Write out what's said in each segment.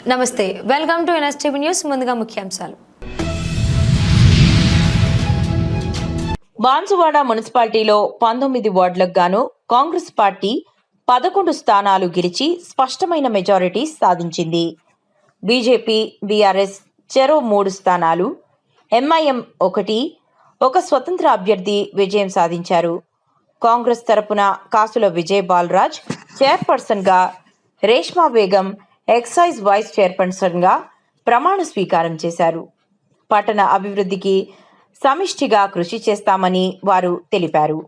నమస్తే, welcome to NSTV news. ముందుగా ముఖ్యాంశాలు. బాన్సువాడ మున్సిపాలిటీలో 19 వార్డులకు గాను కాంగ్రెస్ పార్టీ 11 స్థానాలు గెలిచి స్పష్టమైన మెజారిటీ సాధించింది. బీజేపీ, బీఆర్ఎస్ చెరో 3 స్థానాలు, ఎంఐఎం 1, ఒక స్వతంత్ర అభ్యర్థి విజయం సాధించారు. కాంగ్రెస్ తరపున కాసుల విజయ్ బాలరాజ్ చైర్పర్సన్గా, రేష్మా బేగం ఎక్సైజ్ వైస్ చైర్పర్సన్గా ప్రమాణ స్వీకారం చేశారు. పట్టణ అభివృద్ధికి సమిష్టిగా కృషి చేస్తామని వారు తెలిపారు.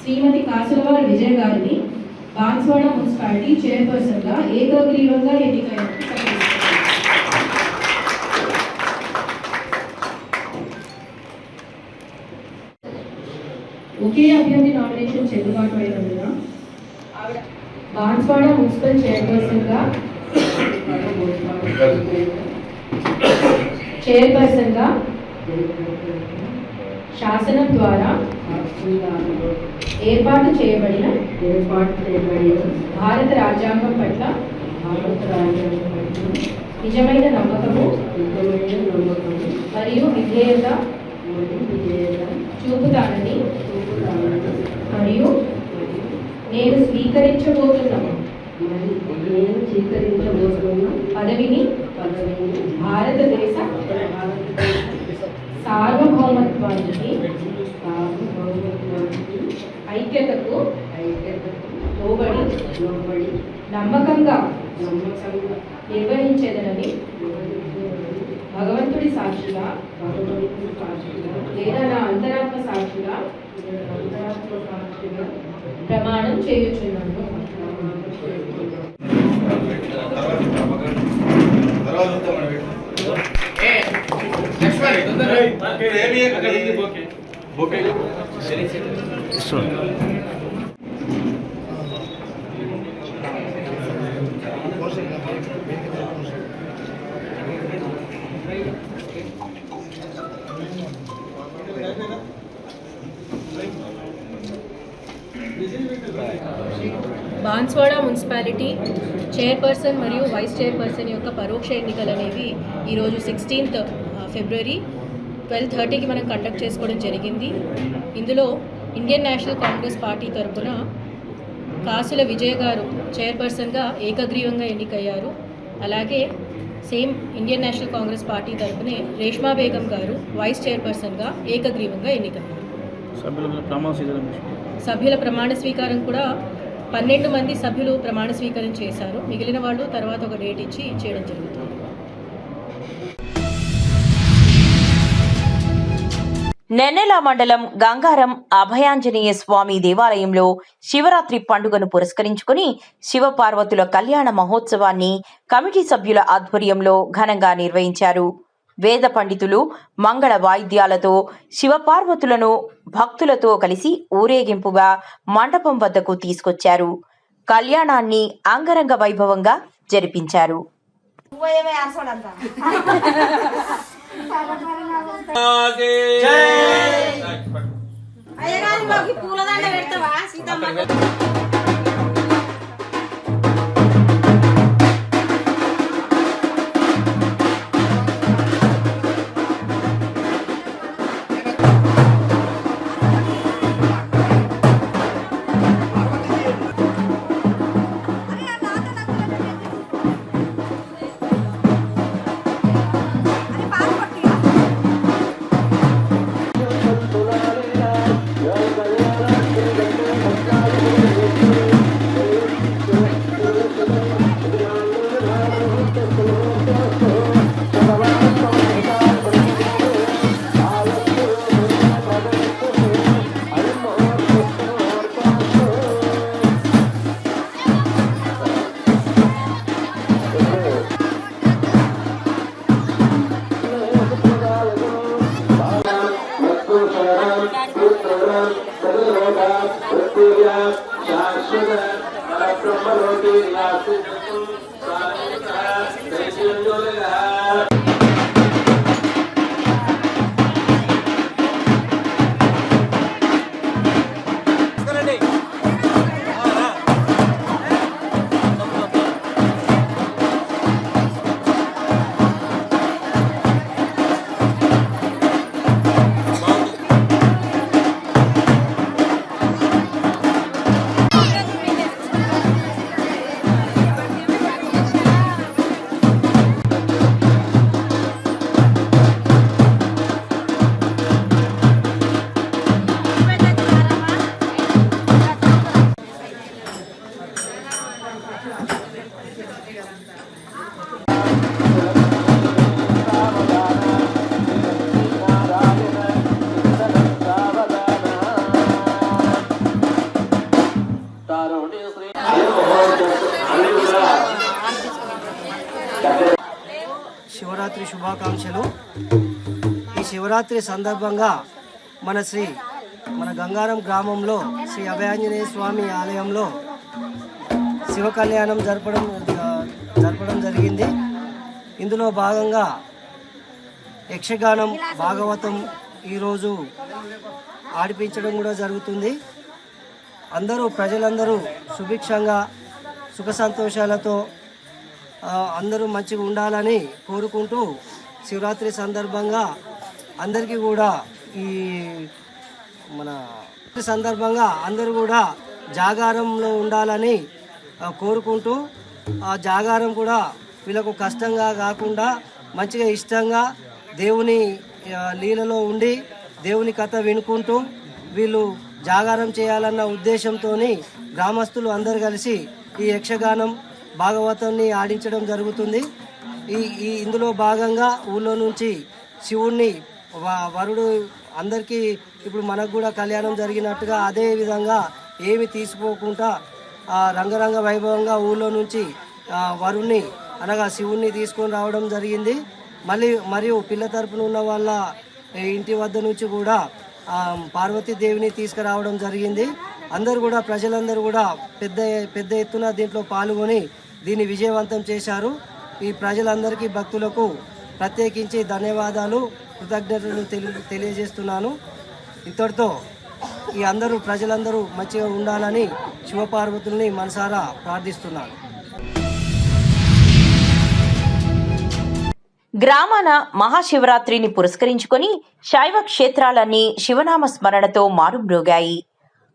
శ్రీమతి కాసులవారి విజయ్ గారిని బాన్సువాడ మున్సిపాలిటీ చైర్పర్సన్గా ఏకగ్రీవంగా ఎన్నికైనట్టు ఒకే అభ్యర్థి నామినేషన్ చెల్లుబాటు అయినందున ఆవిడ బాన్సువాడ మున్సిపల్ చైర్పర్సన్గా శాసనం ద్వారా ఏర్పాటు చేయబడిన భారత రాజ్యాంగం పట్ల నిజమైన నమ్మకము మరియు విధేయత చూపుతానని మరియు నేను స్వీకరించబోతున్న పదవిని భారతదేశ సార్వభౌమత్వానికి, ఐక్యతకు లోబడి నమ్మకంగా నిర్వహించేదనని భగవంతుడి సాక్షిగా లేదా నా అంతరాత్మ సాక్షిగా ప్రమాణం చేయుచున్నాను. బాన్సువాడ మున్సిపాలిటీ చైర్పర్సన్ మరియు వైస్ చైర్పర్సన్ యొక్క పరోక్ష ఎన్నికలు అనేవి ఈరోజు 16th ఫిబ్రవరి 12:30కి మనం కండక్ట్ చేసుకోవడం జరిగింది. ఇందులో ఇండియన్ నేషనల్ కాంగ్రెస్ పార్టీ తరఫున కాసుల విజయ్ గారు చైర్పర్సన్గా ఏకగ్రీవంగా ఎన్నికయ్యారు. అలాగే same Indian National Congress party తరఫునే రేష్మా బేగం గారు వైస్ చైర్పర్సన్గా ఏకగ్రీవంగా ఎన్నికయ్యారు. సభ్యుల ప్రమాణ స్వీకారం కూడా 12 మంది సభ్యులు ప్రమాణ స్వీకారం చేశారు. మిగిలిన వాళ్ళు తర్వాత ఒక డేట్ ఇచ్చి చేయడం జరుగుతుంది. నెన్నెల మండలం గంగారం అభయాంజనేయ స్వామి దేవాలయంలో శివరాత్రి పండుగను పురస్కరించుకుని శివపార్వతుల కళ్యాణ మహోత్సవాన్ని కమిటీ సభ్యుల ఆధ్వర్యంలో ఘనంగా నిర్వహించారు. వేద పండితులు మంగళ వాయిద్యాలతో శివపార్వతులను భక్తులతో కలిసి ఊరేగింపుగా మండపం వద్దకు తీసుకొచ్చారు. కళ్యాణాన్ని అంగరంగ వైభవంగా జరిపించారు. శివరాత్రి శుభాకాంక్షలు. ఈ శివరాత్రి సందర్భంగా మన గంగారం గ్రామంలో శ్రీ అభయాంజనేయ స్వామి ఆలయంలో శివ కళ్యాణం జరపడం జరిగింది. ఇందులో భాగంగా యక్షగానం, భాగవతం ఈరోజు ఆడిపించడం కూడా జరుగుతుంది. ప్రజలందరూ సుభిక్షంగా సుఖ సంతోషాలతో అందరూ మంచిగా ఉండాలని కోరుకుంటూ శివరాత్రి సందర్భంగా అందరికీ కూడా అందరూ కూడా జాగారంలో ఉండాలని కోరుకుంటూ ఆ జాగారం కూడా వీళ్ళకు కష్టంగా కాకుండా మంచిగా ఇష్టంగా దేవుని లీలలో ఉండి దేవుని కథ వినుకుంటూ వీళ్ళు జాగారం చేయాలన్న ఉద్దేశంతో గ్రామస్తులు అందరు కలిసి ఈ యక్షగానం, భాగవతాన్ని ఆడించడం జరుగుతుంది. ఇందులో భాగంగా ఊళ్ళో నుంచి శివుణ్ణి వరుడు అందరికీ ఇప్పుడు మనకు కూడా కళ్యాణం జరిగినట్టుగా అదే విధంగా ఏమి తీసుకోకుండా రంగరంగ వైభవంగా ఊళ్ళో నుంచి వరుణ్ణి అనగా శివుణ్ణి తీసుకొని రావడం జరిగింది. మరియు పిల్ల తరపున ఉన్న వాళ్ళ ఇంటి వద్ద నుంచి కూడా పార్వతీదేవిని తీసుకురావడం జరిగింది. ప్రజలందరూ కూడా పెద్ద ఎత్తున దీంట్లో పాల్గొని దీన్ని విజయవంతం చేశారు. ఈ ప్రజలందరికీ, భక్తులకు ప్రత్యేకించి ధన్యవాదాలు, కృతజ్ఞతలు తెలియజేస్తున్నాను. ఇంతటితో ప్రజలందరూ మంచిగా ఉండాలని శివపార్వతుల్ని మనసారా ప్రార్థిస్తున్నాను. గ్రామాన మహాశివరాత్రిని పురస్కరించుకొని శైవ క్షేత్రాలన్నీ శివనామ స్మరణతో మారుమ్రోగాయి.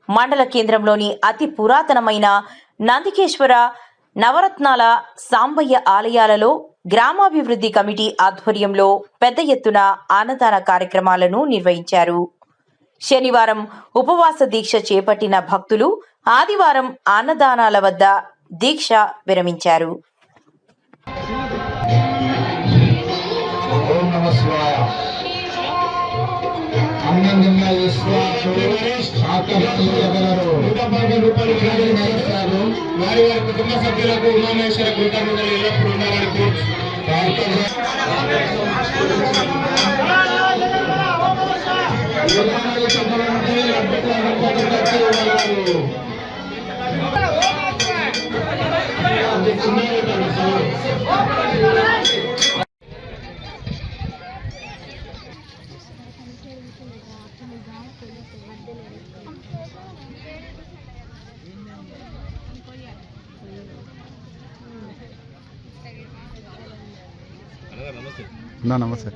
మండల కేంద్రంలోని అతి పురాతనమైన నందికేశ్వర, నవరత్నాల, సాంబయ్య ఆలయాలలో గ్రామాభివృద్ధి కమిటీ ఆధ్వర్యంలో పెద్ద ఎత్తున అన్నదాన కార్యక్రమాలను నిర్వహించారు. శనివారం ఉపవాస దీక్ష చేపట్టిన భక్తులు ఆదివారం అన్నదానాల వద్ద దీక్ష విరమించారు. వారి కుటుంబ సభ్యులకు ఉమామేశ్వర కృతజ్ఞతలు ఎల్లప్పుడూ ఉండాలని నమస్తే.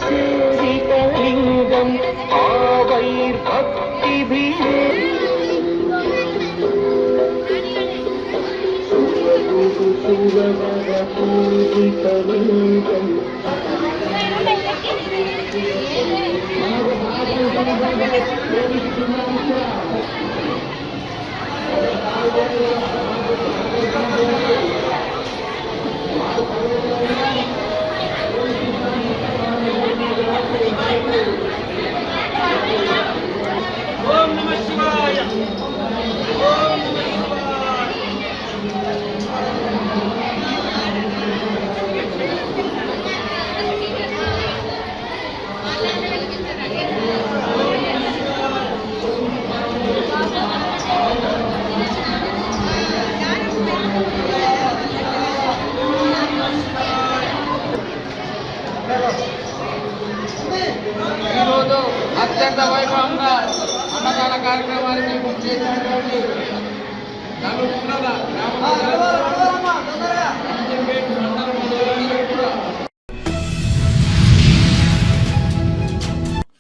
సేవితలింగం ఆవైర్భక్తిభిः సురవరపూజితలింగం ఓం నమః శివాయ. ఓం నమః శివాయ. అత్యంత వైభవంగా అన్నదాన కార్యక్రమానికి బుక్ చేసినటువంటి నలుగురుల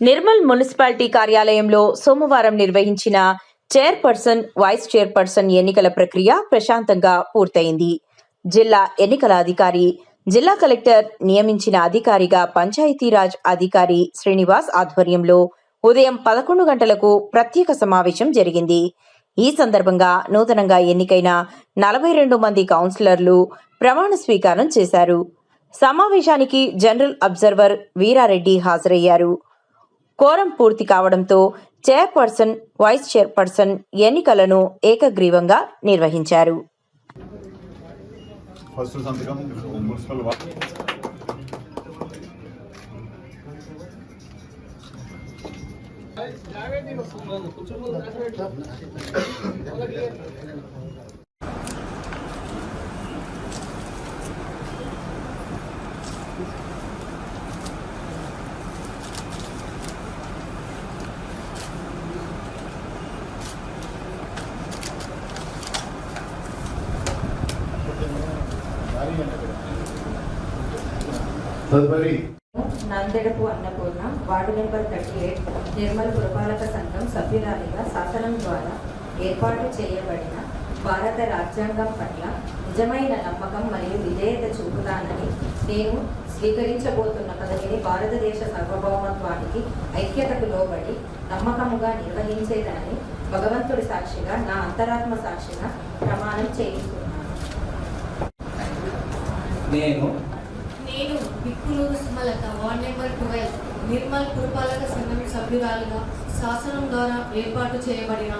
నిర్మల్ మున్సిపాలిటీ కార్యాలయంలో సోమవారం నిర్వహించిన చైర్పర్సన్, వైస్ చైర్పర్సన్ ఎన్నికల ప్రక్రియ ప్రశాంతంగా పూర్తయింది. జిల్లా ఎన్నికల అధికారి, జిల్లా కలెక్టర్ నియమించిన అధికారిగా పంచాయతీరాజ్ అధికారి శ్రీనివాస్ ఆధ్వర్యంలో ఉదయం 11 గంటలకు ప్రత్యేక సమావేశం జరిగింది. ఈ సందర్భంగా నూతనంగా ఎన్నికైన 42 మంది కౌన్సిలర్లు ప్రమాణ స్వీకారం చేశారు. సమావేశానికి జనరల్ అబ్జర్వర్ వీరారెడ్డి హాజరయ్యారు. కోరం పూర్తి కావడంతో చైర్పర్సన్, వైస్ చైర్పర్సన్ ఎన్నికలను ఏకగ్రీవంగా నిర్వహించారు. ఫస్ట్ సంతకం మున్సిపల్ తదుపరి నందెడపు అన్నపూర్ణ, వార్డు నెంబర్ 38, నిర్మల్ పురపాలక సంఘం సభ్యురాలిగా శాసనం ద్వారా ఏర్పాటు చేయబడిన భారత రాజ్యాంగం పట్ల నిజమైన నమ్మకం మరియు విధేయత చూపుతానని, నేను స్వీకరించబోతున్న పదవిని భారతదేశ సార్వభౌమత్వానికి, ఐక్యతకు లోబడి నమ్మకముగా నిర్వహించేదనని భగవంతుడి సాక్షిగా, నా అంతరాత్మ సాక్షిగా ప్రమాణం చేయిస్తున్నాను. నేను బిక్కులూరు సుమలత, వార్డ్ నెంబర్ 12, నిర్మల్ పురపాలక సంఘం సభ్యురాలుగా శాసనం ద్వారా ఏర్పాటు చేయబడిన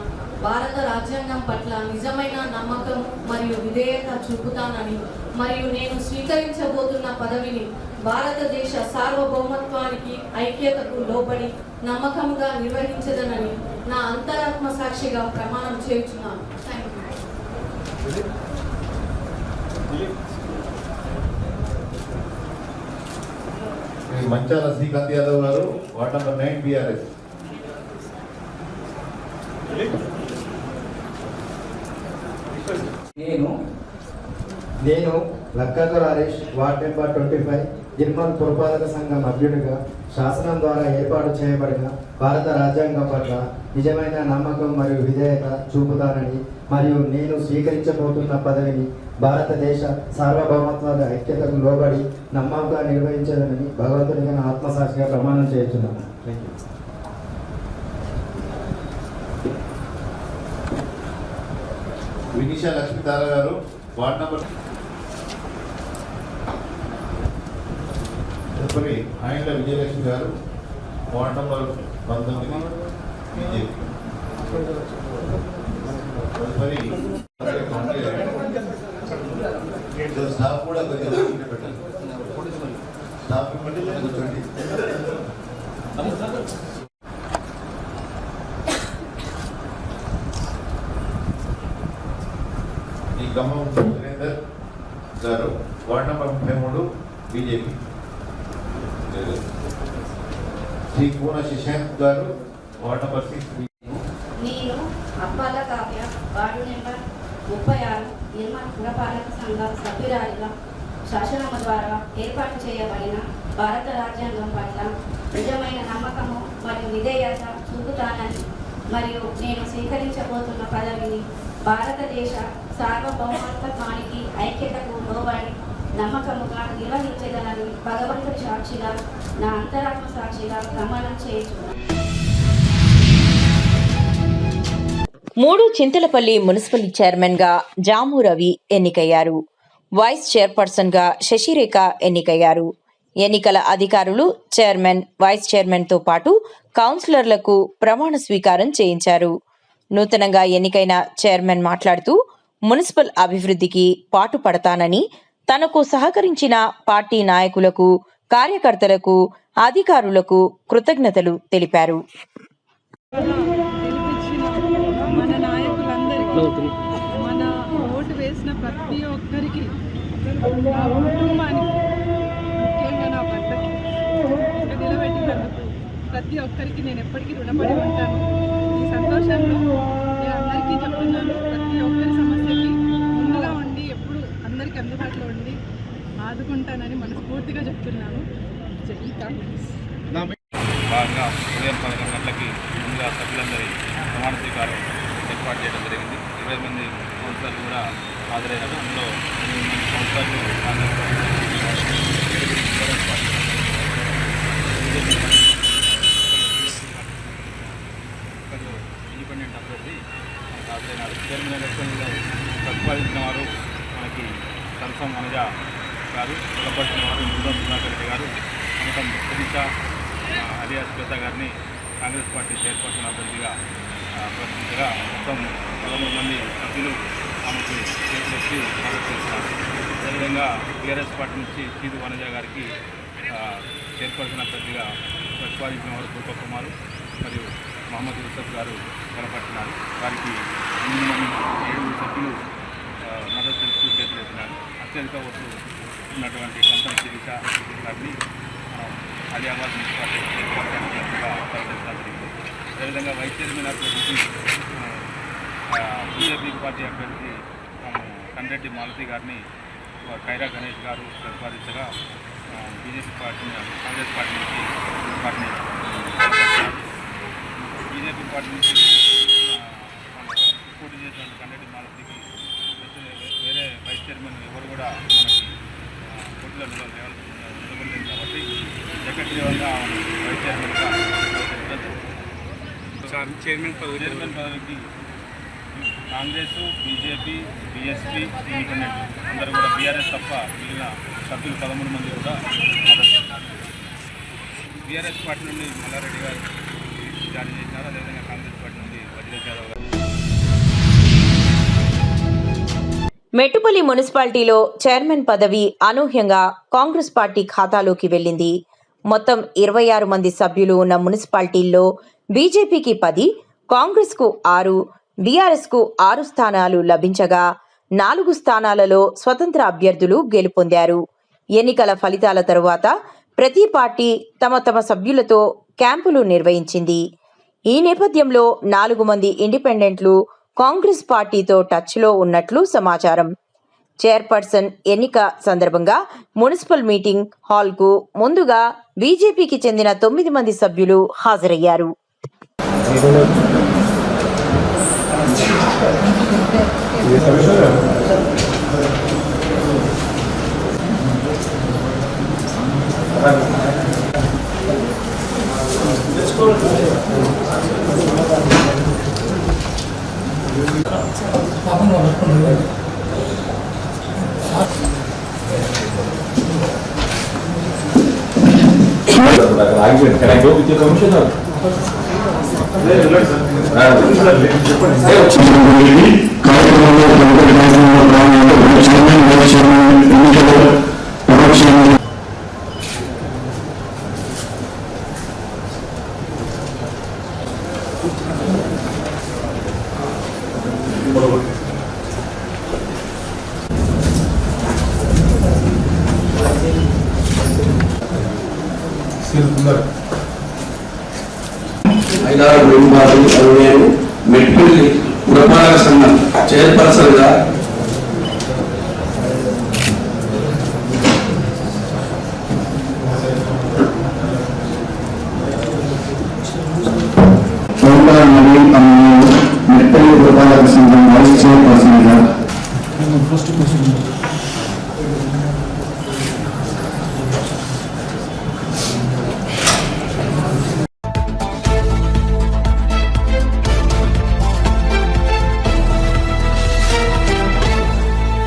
భారత రాజ్యాంగం పట్ల నిజమైన నమ్మకం మరియు విధేయత చూపుతానని, మరియు నేను స్వీకరించబోతున్న పదవిని భారతదేశ సార్వభౌమత్వానికి, ఐక్యతకు లోబడి నమ్మకంగా నిర్వహించదనని నా అంతరాత్మ సాక్షిగా ప్రమాణం చేయుచున్నాను. మంచాల శ్రీకాంత్ యాదవ్ గారు, వార్డ్ నంబర్ 9 BRS. నేను lacquer Harish, ward number 25, Nirmal పురపాలక సంఘం అభ్యుడిగా శాసనం ద్వారా ఏర్పాటు చేయబడిన భారత రాజ్యాంగం పట్ల నిజమైన నమ్మకం మరియు విధేయత చూపుతానని, మరియు నేను స్వీకరించబోతున్న పదవిని భారతదేశ సార్వభౌమత్వాల ఐక్యతకు లోబడి నమ్మకంగా నిర్వహించదనని భగవంతుడిగా నా ఆత్మసాక్షిగా ప్రమాణం చేస్తున్నాను. వినీషా లక్ష్మీతార గారు, వార్డ్ నంబర్. తదుపరి ఆయండ్ల విజయలక్ష్మి గారు, వార్డ్ నంబర్ 19 BJP. తదుపరి స్టాఫ్ కూడా కొంచెం పెట్టండి. స్టాఫ్ బట్టి కూర్చోండి. ఈ ఖమ్మం సురేందర్ గారు, ward number 33 BJP. Shri Puna Shashank గారు, వార్డ్ నంబర్ 6. నేను అప్పాల కావ్య, వార్డు నెంబర్ 36, నిర్మల్ పురపాలక సంఘం సభ్యురాలిగా శాసనం ద్వారా ఏర్పాటు చేయబడిన భారత రాజ్యాంగం పట్ల నిజమైన నమ్మకము మరియు విధేయత చూపుతానని, మరియు నేను స్వీకరించబోతున్న పదవిని భారతదేశ సార్వభౌమత్వానికి, ఐక్యతకు లోబడి నమ్మకముగా నిర్వహించగలని భగవంతుడి సాక్షిగా, నా అంతరాత్మ సాక్షిగా ప్రమాణం చేయుచున్నాను. 3 చింతలపల్లి మున్సిపల్ చైర్మన్గా జాము రవి ఎన్నికయ్యారు. వైస్ చైర్పర్సన్గా శశిరేఖ ఎన్నికయ్యారు. ఎన్నికల అధికారులు చైర్మన్, వైస్ చైర్మన్తో పాటు కౌన్సిలర్లకు ప్రమాణ స్వీకారం చేయించారు. నూతనంగా ఎన్నికైన చైర్మన్ మాట్లాడుతూ మున్సిపల్ అభివృద్ధికి పాటుపడతానని, తనకు సహకరించిన పార్టీ నాయకులకు, కార్యకర్తలకు, అధికారులకు కృతజ్ఞతలు తెలిపారు. మన నాయకులందరికీ, మన ఓటు వేసిన ప్రతి ఒక్కరికి, నా కుటుంబానికి, ముఖ్యంగా నా భర్తకి నిలబెట్టినందుకు ప్రతి ఒక్కరికి నేను ఎప్పటికీ రుణపడి ఉంటాను. ఈ సంతోషంలో నేను అందరికీ చెప్తున్నాను, ప్రతి ఒక్కరి సమస్యకి ముందుగా ఉండి ఎప్పుడు అందరికీ అందుబాటులో ఉండి ఆదుకుంటానని మనస్ఫూర్తిగా చెప్తున్నాను. జై కాంగ్రెస్. భాగంగా ఉదయం 11 గంటలకి ముందుగా సభ్యులందరి ప్రమాణ స్వీకారం ఏర్పాటు చేయడం జరిగింది. 20 మంది కౌన్సిలర్లు కూడా హాజరైనారు. అందులో 8 మంది కౌన్సిలర్లు ఇండిపెండెంట్ అభ్యర్థి మనకు హాజరైనారు. చైర్మన్ ఎలక్షన్లో ప్రతిపాదించిన వారు మనకి కన్ఫర్మ్ మనజా గారు, బలపరిచిన వారు ముందు సుధాకర్ రెడ్డి గారు, అమతం సునీత అలియాస్ శ్వేత గారిని కాంగ్రెస్ పార్టీ చైర్పర్సన్ అభ్యర్థిగా ప్రకటించగా మొత్తం 13 మంది సభ్యులు ఆమెకు చేతులెత్తి మద్దతు చేస్తున్నారు. అదేవిధంగా టీఆర్ఎస్ పార్టీ నుంచి చీదు వనజ గారికి చైర్పర్సన్ అభ్యర్థిగా ప్రతిపాదించిన వారు దీపక్ కుమార్ మరియు మహమ్మద్ యూసఫ్ గారు బలపడుతున్నారు. వారికి 8 మంది 7 సభ్యులు మద్దతు తెలుస్తూ చేతులెత్తినారు. అత్యధిక ఓట్లు ఉన్నటువంటి కంపెనీ శిరీష గారిని అలియాబాద్ మున్సిపాలిటీ చైర్పర్సన్గా ప్రకటించడం జరిగింది. అదేవిధంగా వైస్ చైర్మన్ అభ్యర్థికి బీజేపీ పార్టీ అభ్యర్థి కండ్రెడ్డి మాలతి గారిని ఖైరా గణేష్ గారు ప్రతిపాదించగా బీజేపీ పార్టీ కాంగ్రెస్ పార్టీ నుంచి వాటిని బీజేపీ పార్టీ నుంచి పోటీ చేసిన కండ్రెడ్డి మాలతికి వేరే వైస్ చైర్మన్ ఎవరు కూడా మనకి పోటీలో నిలబడలేదు కాబట్టి సెక్రటరీ వల్ల వైస్ చైర్మన్ పదవికి కాంగ్రెస్, బీజేపీ, బీఎస్పీ, ఇండిపెండెంట్ అందరూ కూడా బీఆర్ఎస్ తప్ప మిగిలిన సభ్యులు 13 మంది కూడా బీఆర్ఎస్ పార్టీ నుండి మల్లారెడ్డి గారు జారీ చేసినారు. అదేవిధంగా కాంగ్రెస్ పార్టీ నుండి వజ్రేష్ యాదవ్ గారు. మెట్టుపల్లి మున్సిపాలిటీలో చైర్మన్ పదవి అనూహ్యంగా కాంగ్రెస్ పార్టీ ఖాతాలోకి వెళ్లింది. మొత్తం 26 మంది సభ్యులు ఉన్న మున్సిపాలిటీల్లో బీజేపీకి 10, కాంగ్రెస్కు 6, బీఆర్ఎస్కు 6 స్థానాలు లభించగా 4 స్థానాలలో స్వతంత్ర అభ్యర్థులు గెలుపొందారు. ఎన్నికల ఫలితాల తరువాత ప్రతి పార్టీ తమ సభ్యులతో క్యాంపులు నిర్వహించింది. ఈ నేపథ్యంలో 4 మంది ఇండిపెండెంట్లు కాంగ్రెస్ పార్టీతో టచ్లో ఉన్నట్లు సమాచారం. చైర్పర్సన్ ఎన్నిక సందర్భంగా మున్సిపల్ మీటింగ్ హాల్కు ముందుగా బీజేపీకి చెందిన 9 మంది సభ్యులు హాజరయ్యారు. Can I go with your permission? Metpally పురపాలక సంఘం చైర్పర్సన్గా